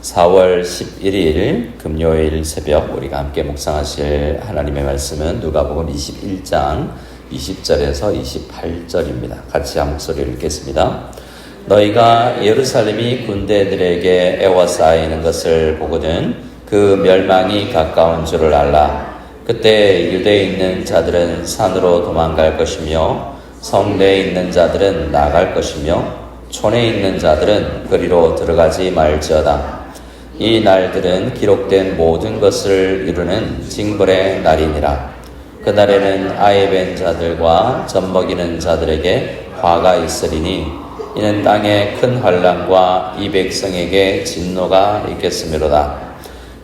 4월 11일 금요일 새벽 우리가 함께 묵상하실 하나님의 말씀은 누가복음 21장 20절에서 28절입니다. 같이 한 목소리를 읽겠습니다. 너희가 예루살렘이 군대들에게 애워싸이는 것을 보거든 그 멸망이 가까운 줄을 알라. 그때 유대에 있는 자들은 산으로 도망갈 것이며 성내에 있는 자들은 나갈 것이며 촌에 있는 자들은 그리로 들어가지 말지어다. 이 날들은 기록된 모든 것을 이루는 징벌의 날이니라. 그날에는 아이 뵌 자들과 젖먹이는 자들에게 화가 있으리니 이는 땅에 큰 환난과 이 백성에게 진노가 있겠으므로다.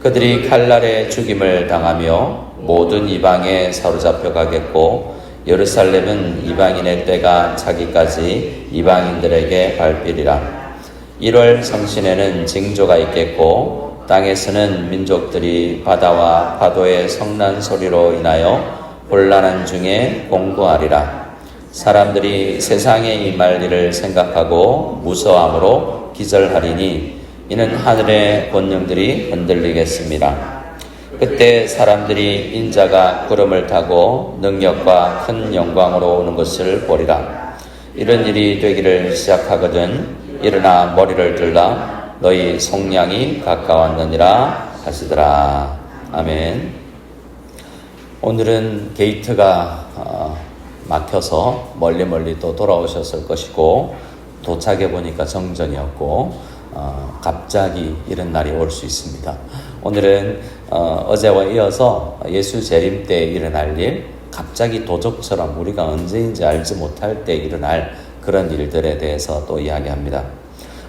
그들이 칼날에 죽임을 당하며 모든 이방에 사로잡혀 가겠고 예루살렘은 이방인의 때가 차기까지 이방인들에게 밟히리라. 1월 성신에는 징조가 있겠고 땅에서는 민족들이 바다와 파도의 성난 소리로 인하여 혼란한 중에 공고하리라. 사람들이 세상에 임할 일을 생각하고 무서함으로 기절하리니 이는 하늘의 권능들이 흔들리겠습니다. 그때 사람들이 인자가 구름을 타고 능력과 큰 영광으로 오는 것을 보리라. 이런 일이 되기를 시작하거든 일어나 머리를 들라 너희 속량이 가까웠느니라 하시더라. 아멘. 오늘은 게이트가 막혀서 멀리 또 돌아오셨을 것이고 도착해 보니까 정전이었고 갑자기 이런 날이 올 수 있습니다. 오늘은 어제와 이어서 예수 재림 때 일어날 일, 갑자기 도적처럼 우리가 언제인지 알지 못할 때 일어날 그런 일들에 대해서 또 이야기합니다.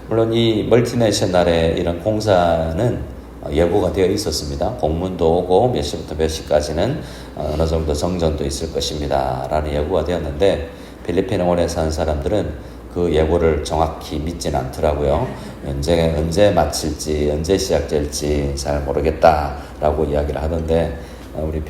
물론 이 멀티내셔널의 이런 공사는 예고가 되어 있었습니다. 공문도 오고 몇 시부터 몇 시까지는 어느 정도 정전도 있을 것입니다 라는 예고가 되었는데 필리핀에 오래 사는 사람들은 그 예고를 정확히 믿지는 않더라고요. 언제 마칠지 언제 시작될지 잘 모르겠다라고 이야기를 하던데 우리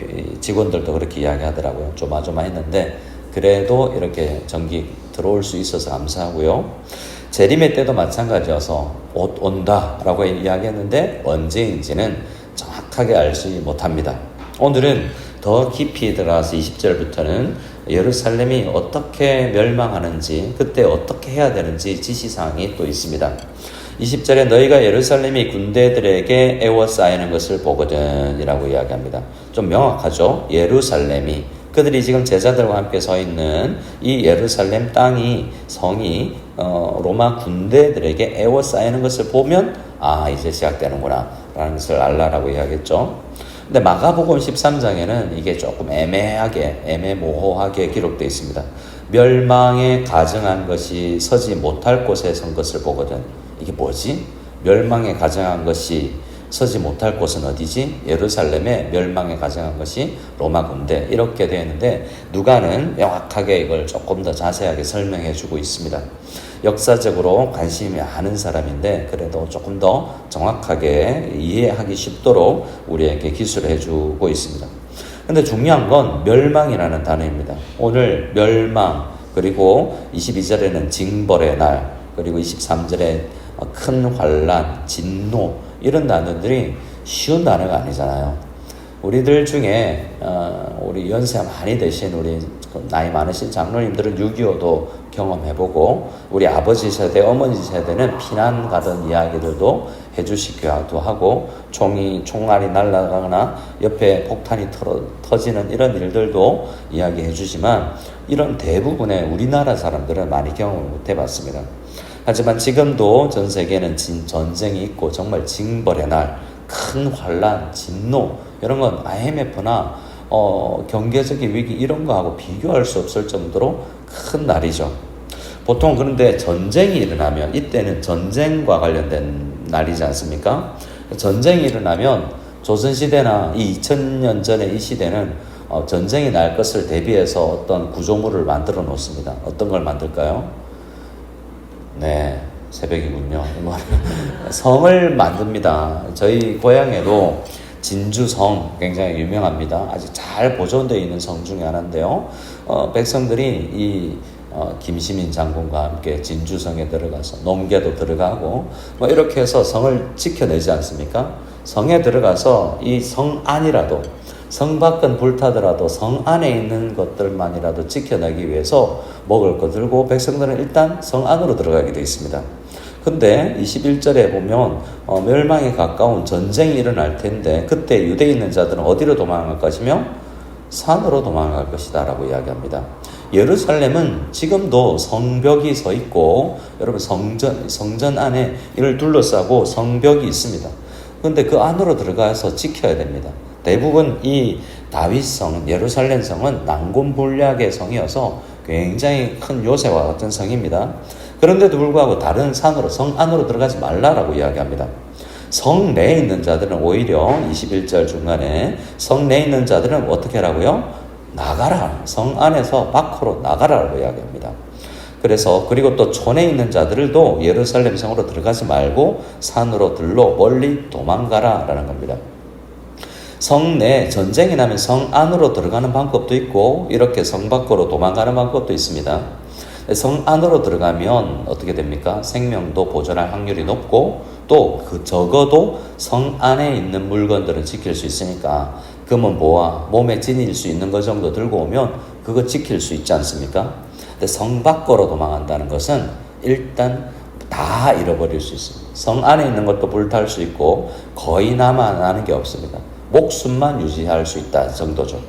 직원들도 그렇게 이야기하더라고요. 조마조마했는데 그래도 이렇게 전기 들어올 수 있어서 감사하고요. 재림의 때도 마찬가지여서 곧 온다라고 이야기했는데 언제인지는 정확하게 알지 못합니다. 오늘은 더 깊이 들어가서 20절부터는 예루살렘이 어떻게 멸망하는지 그때 어떻게 해야 되는지 지시사항이 또 있습니다. 20절에 너희가 예루살렘이 군대들에게 애워싸이는 것을 보거든 이라고 이야기합니다. 좀 명확하죠. 예루살렘이 그들이 지금 제자들과 함께 서 있는 이 예루살렘 땅이 성이 로마 군대들에게 애워싸이는 것을 보면 이제 시작되는구나 라는 것을 알라라고 이야기했죠. 근데 마가복음 13장에는 이게 조금 애매모호하게 기록되어 있습니다. 멸망에 가증한 것이 서지 못할 곳에 선 것을 보거든. 이게 뭐지? 멸망에 가증한 것이 서지 못할 곳은 어디지? 예루살렘에 멸망에 가증한 것이 로마 군대 이렇게 되어 있는데 누가는 명확하게 이걸 조금 더 자세하게 설명해 주고 있습니다. 역사적으로 관심이 많은 사람인데 그래도 조금 더 정확하게 이해하기 쉽도록 우리에게 기술해 주고 있습니다. 근데 중요한 건 멸망이라는 단어입니다. 오늘 멸망 그리고 22절에는 징벌의 날 그리고 23절에 큰 환난, 진노 이런 단어들이 쉬운 단어가 아니잖아요. 우리들 중에 우리 연세 많이 되신 우리 나이 많으신 장로님들은 6.25도 경험해보고 우리 아버지 세대, 어머니 세대는 피난 가던 이야기들도 해주시기도 하고 총알이 날아가거나 옆에 폭탄이 터지는 이런 일들도 이야기해주지만 이런 대부분의 우리나라 사람들은 많이 경험을 못 해봤습니다. 하지만 지금도 전 세계는 전쟁이 있고 정말 징벌의 날, 큰 환난, 진노 이런 건 IMF나 경제적인 위기 이런 거하고 비교할 수 없을 정도로 큰 날이죠. 보통 그런데 전쟁이 일어나면 이때는 전쟁과 관련된 날이지 않습니까? 전쟁이 일어나면 조선시대나 이 2000년 전에 이 시대는 전쟁이 날 것을 대비해서 어떤 구조물을 만들어 놓습니다. 어떤 걸 만들까요? 네, 새벽이군요. 성을 만듭니다. 저희 고향에도 진주성 굉장히 유명합니다. 아주 잘 보존되어 있는 성 중에 하나인데요. 백성들이 이 김시민 장군과 함께 진주성에 들어가서 농계도 들어가고 뭐 이렇게 해서 성을 지켜내지 않습니까? 성에 들어가서 이 성 안이라도 성 밖은 불타더라도 성 안에 있는 것들만이라도 지켜내기 위해서 먹을 거 들고 백성들은 일단 성 안으로 들어가게 되어 있습니다. 근데 21절에 보면 멸망에 가까운 전쟁이 일어날 텐데 그때 유대에 있는 자들은 어디로 도망갈 것이며 산으로 도망갈 것이다 라고 이야기합니다. 예루살렘은 지금도 성벽이 서 있고 여러분 성전 안에 이를 둘러싸고 성벽이 있습니다. 근데 그 안으로 들어가서 지켜야 됩니다. 대부분 이 다윗성, 예루살렘 성은 난공불락의 성이어서 굉장히 큰 요새와 같은 성입니다. 그런데도 불구하고 다른 산으로 성 안으로 들어가지 말라라고 이야기합니다. 성 내에 있는 자들은 오히려 21절 중간에 성 내에 있는 자들은 어떻게 하라고요? 나가라. 성 안에서 밖으로 나가라라고 이야기합니다. 그래서 그리고 또 촌에 있는 자들도 예루살렘 성으로 들어가지 말고 산으로 들러 멀리 도망가라라는 겁니다. 성 내 전쟁이 나면 성 안으로 들어가는 방법도 있고 이렇게 성 밖으로 도망가는 방법도 있습니다. 성 안으로 들어가면 어떻게 됩니까? 생명도 보존할 확률이 높고 또 그 적어도 성 안에 있는 물건들은 지킬 수 있으니까 금은 보아 몸에 지닐 수 있는 것 정도 들고 오면 그거 지킬 수 있지 않습니까? 근데 성 밖으로 도망간다는 것은 일단 다 잃어버릴 수 있습니다. 성 안에 있는 것도 불탈 수 있고 거의 남아나는 게 없습니다. 목숨만 유지할 수 있다 정도죠.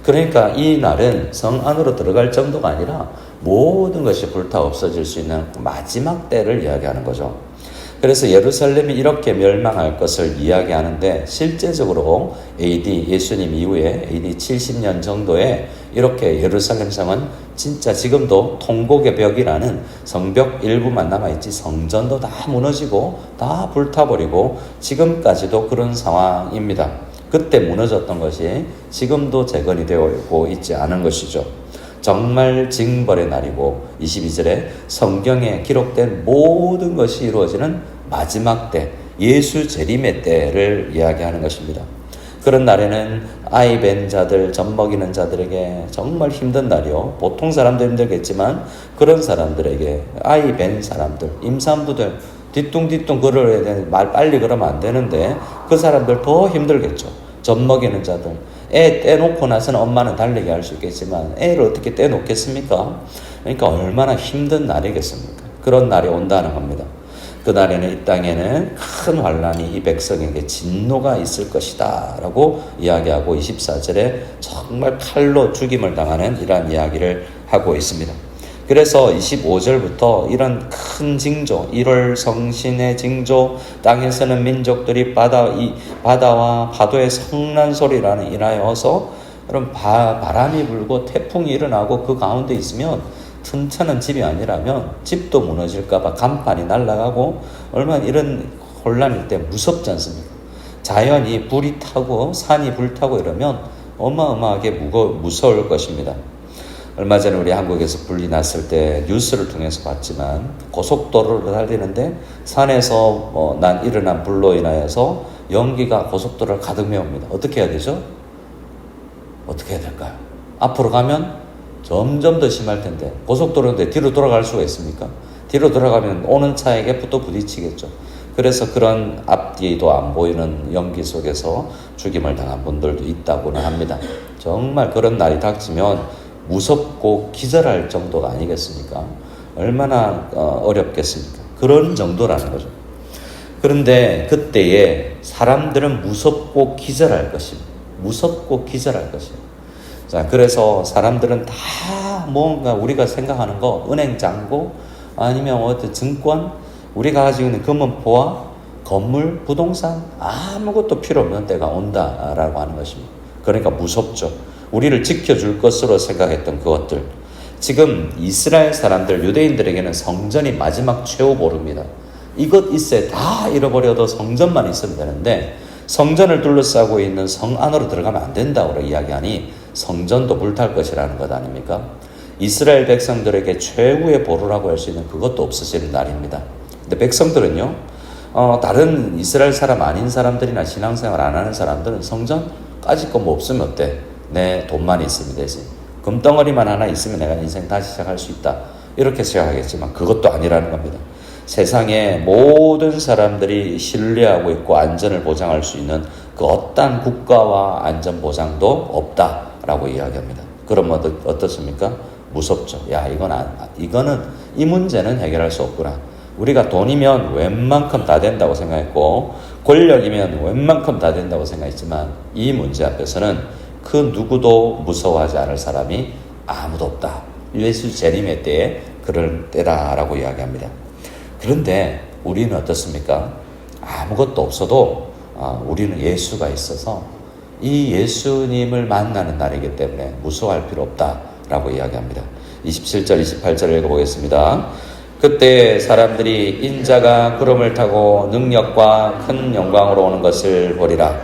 그러니까 이 날은 성 안으로 들어갈 정도가 아니라 모든 것이 불타 없어질 수 있는 마지막 때를 이야기하는 거죠. 그래서 예루살렘이 이렇게 멸망할 것을 이야기하는데 실제적으로 AD 예수님 이후에 AD 70년 정도에 이렇게 예루살렘 성은 진짜 지금도 통곡의 벽이라는 성벽 일부만 남아있지 성전도 다 무너지고 다 불타버리고 지금까지도 그런 상황입니다. 그때 무너졌던 것이 지금도 재건이 되고 있지 않은 것이죠. 정말 징벌의 날이고 22절에 성경에 기록된 모든 것이 이루어지는 마지막 때, 예수 재림의 때를 이야기하는 것입니다. 그런 날에는 아이 벤 자들, 젖 먹이는 자들에게 정말 힘든 날이요. 보통 사람도 힘들겠지만 그런 사람들에게 아이 벤 사람들, 임산부들 뒤뚱뒤뚱 걸어야 되는 말 빨리 그러면 안 되는데 그 사람들 더 힘들겠죠. 젖 먹이는 자들. 애 떼놓고 나서는 엄마는 달리게 할 수 있겠지만 애를 어떻게 떼놓겠습니까? 그러니까 얼마나 힘든 날이겠습니까? 그런 날이 온다는 겁니다. 그 날에는 이 땅에는 큰 환란이 이 백성에게 진노가 있을 것이다 라고 이야기하고 24절에 정말 칼로 죽임을 당하는 이러한 이야기를 하고 있습니다. 그래서 25절부터 이런 큰 징조, 1월 성신의 징조, 땅에서는 민족들이 바다와 파도의 성난 소리라는 인하여서 그런 바람이 불고 태풍이 일어나고 그 가운데 있으면 튼튼한 집이 아니라면 집도 무너질까봐 간판이 날아가고 얼마나 이런 혼란일 때 무섭지 않습니까? 자연이 불이 타고 산이 불타고 이러면 어마어마하게 무서울 것입니다. 얼마 전에 우리 한국에서 불이 났을 때 뉴스를 통해서 봤지만 고속도로를 달리는데 산에서 일어난 불로 인하여서 연기가 고속도로를 가득 메웁니다. 어떻게 해야 되죠? 어떻게 해야 될까요? 앞으로 가면 점점 더 심할 텐데 고속도로인데 뒤로 돌아갈 수가 있습니까? 뒤로 돌아가면 오는 차에게 또 부딪히겠죠. 그래서 그런 앞뒤도 안 보이는 연기 속에서 죽임을 당한 분들도 있다고는 합니다. 정말 그런 날이 닥치면 무섭고 기절할 정도가 아니겠습니까? 얼마나 어렵겠습니까? 그런 정도라는 거죠. 그런데 그때에 사람들은 무섭고 기절할 것입니다. 무섭고 기절할 것입니다. 자, 그래서 사람들은 다 뭔가 우리가 생각하는 거, 은행 잔고, 아니면 어떤 증권, 우리가 가지고 있는 금은포와 건물, 부동산, 아무것도 필요 없는 때가 온다라고 하는 것입니다. 그러니까 무섭죠. 우리를 지켜줄 것으로 생각했던 그것들. 지금 이스라엘 사람들, 유대인들에게는 성전이 마지막 최후 보루입니다. 이것 있어야 다 잃어버려도 성전만 있으면 되는데 성전을 둘러싸고 있는 성 안으로 들어가면 안 된다고 이야기하니 성전도 불탈 것이라는 것 아닙니까? 이스라엘 백성들에게 최후의 보루라고 할 수 있는 그것도 없어지는 날입니다. 근데 백성들은요, 다른 이스라엘 사람 아닌 사람들이나 신앙생활 안 하는 사람들은 성전 까짓 거 뭐 없으면 어때? 내 돈만 있으면 되지. 금덩어리만 하나 있으면 내가 인생 다시 시작할 수 있다. 이렇게 생각하겠지만 그것도 아니라는 겁니다. 세상에 모든 사람들이 신뢰하고 있고 안전을 보장할 수 있는 그 어떠한 국가와 안전 보장도 없다라고 이야기합니다. 그러면 어떻습니까? 무섭죠. 야, 이거는 이 문제는 해결할 수 없구나. 우리가 돈이면 웬만큼 다 된다고 생각했고 권력이면 웬만큼 다 된다고 생각했지만 이 문제 앞에서는 그 누구도 무서워하지 않을 사람이 아무도 없다. 예수 재림의 때에 그럴 때라라고 이야기합니다. 그런데 우리는 어떻습니까? 아무것도 없어도 우리는 예수가 있어서 이 예수님을 만나는 날이기 때문에 무서워할 필요 없다라고 이야기합니다. 27절 28절을 읽어보겠습니다. 그때 사람들이 인자가 구름을 타고 능력과 큰 영광으로 오는 것을 보리라.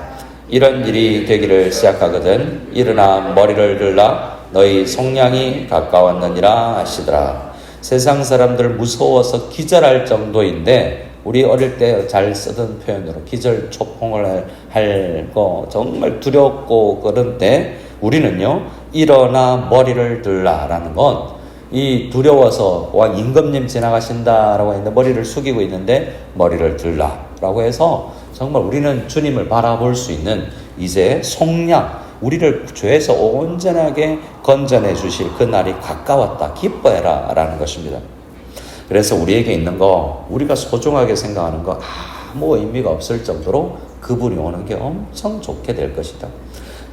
이런 일이 되기를 시작하거든 일어나 머리를 들라 너희 속량이 가까웠느니라 하시더라. 세상 사람들 무서워서 기절할 정도인데 우리 어릴 때 잘 쓰던 표현으로 기절초풍을 할 거 정말 두렵고 그런데 우리는요 일어나 머리를 들라라는 건 이 두려워서 와 임금님 지나가신다라고 했는데 머리를 숙이고 있는데 머리를 들라라고 해서 정말 우리는 주님을 바라볼 수 있는 이제 속량 우리를 죄에서 온전하게 건져내 주실 그 날이 가까웠다. 기뻐해라 라는 것입니다. 그래서 우리에게 있는 거 우리가 소중하게 생각하는 거 아무 의미가 없을 정도로 그분이 오는 게 엄청 좋게 될 것이다.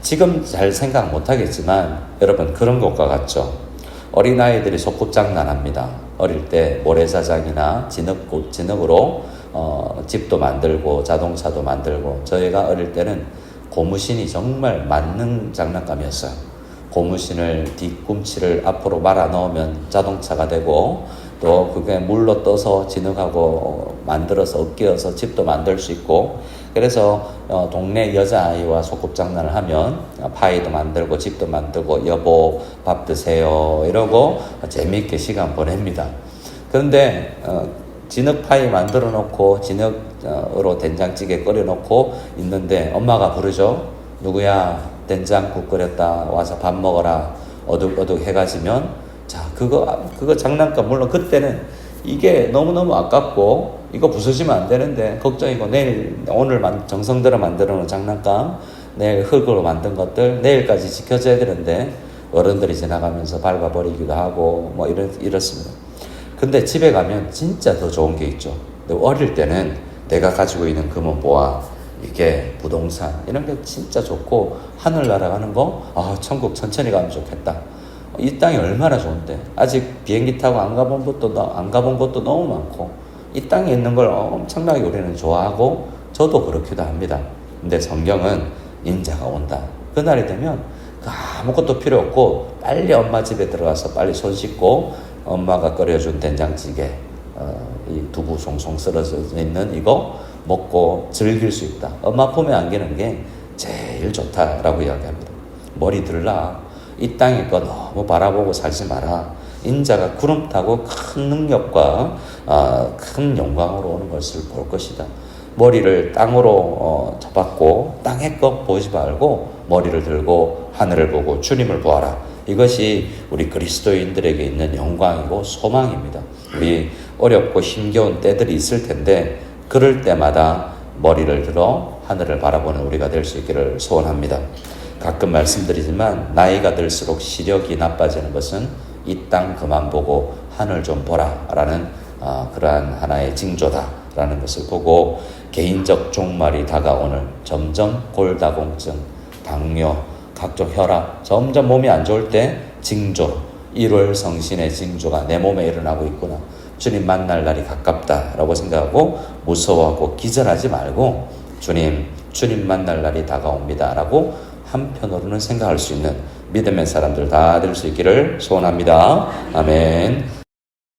지금 잘 생각 못하겠지만 여러분 그런 것과 같죠. 어린아이들이 소꿉장난합니다. 어릴 때 모래사장이나 진흙으로 집도 만들고 자동차도 만들고 저희가 어릴 때는 고무신이 정말 맞는 장난감이었어요. 고무신을 뒤꿈치를 앞으로 말아 넣으면 자동차가 되고 또 그게 물로 떠서 진흙하고 만들어서 엮여서 집도 만들 수 있고 그래서 동네 여자아이와 소꿉장난을 하면 파이도 만들고 집도 만들고 여보 밥 드세요 이러고 재미있게 시간 보냅니다. 그런데 진흙파이 만들어 놓고 진흙으로 된장찌개 끓여 놓고 있는데 엄마가 부르죠. 누구야 된장국 끓였다 와서 밥 먹어라. 어둑어둑 해가 지면 자 그거 장난감 물론 그때는 이게 너무너무 아깝고 이거 부서지면 안 되는데 걱정이고 오늘 정성 들여 만들어 놓은 장난감 내일 흙으로 만든 것들 내일까지 지켜줘야 되는데 어른들이 지나가면서 밟아버리기도 하고 뭐 이렇습니다. 근데 집에 가면 진짜 더 좋은 게 있죠. 어릴 때는 내가 가지고 있는 금은 보아 이게 부동산 이런 게 진짜 좋고 하늘 날아가는 거 천국 천천히 가면 좋겠다. 이 땅이 얼마나 좋은데 아직 비행기 타고 안 가본 것도 너무 많고 이 땅에 있는 걸 엄청나게 우리는 좋아하고 저도 그렇기도 합니다. 근데 성경은 인자가 온다. 그날이 되면 아무것도 필요 없고 빨리 엄마 집에 들어가서 빨리 손 씻고 엄마가 끓여준 된장찌개 이 두부 송송 썰어져 있는 이거 먹고 즐길 수 있다. 엄마 품에 안기는 게 제일 좋다라고 이야기합니다. 머리 들라. 이 땅의 거 너무 바라보고 살지 마라. 인자가 구름 타고 큰 능력과 큰 영광으로 오는 것을 볼 것이다. 머리를 땅으로 잡았고 땅의 것 보지 말고 머리를 들고 하늘을 보고 주님을 보아라. 이것이 우리 그리스도인들에게 있는 영광이고 소망입니다. 우리 어렵고 힘겨운 때들이 있을 텐데 그럴 때마다 머리를 들어 하늘을 바라보는 우리가 될 수 있기를 소원합니다. 가끔 말씀드리지만 나이가 들수록 시력이 나빠지는 것은 이 땅 그만 보고 하늘 좀 보라 라는 그러한 하나의 징조다라는 것을 보고 개인적 종말이 다가오는 점점 골다공증, 당뇨, 각종 혈압 점점 몸이 안 좋을 때 징조 1월 성신의 징조가 내 몸에 일어나고 있구나. 주님 만날 날이 가깝다라고 생각하고 무서워하고 기절하지 말고 주님 만날 날이 다가옵니다 라고 한편으로는 생각할 수 있는 믿음의 사람들 다 될 수 있기를 소원합니다. 아멘.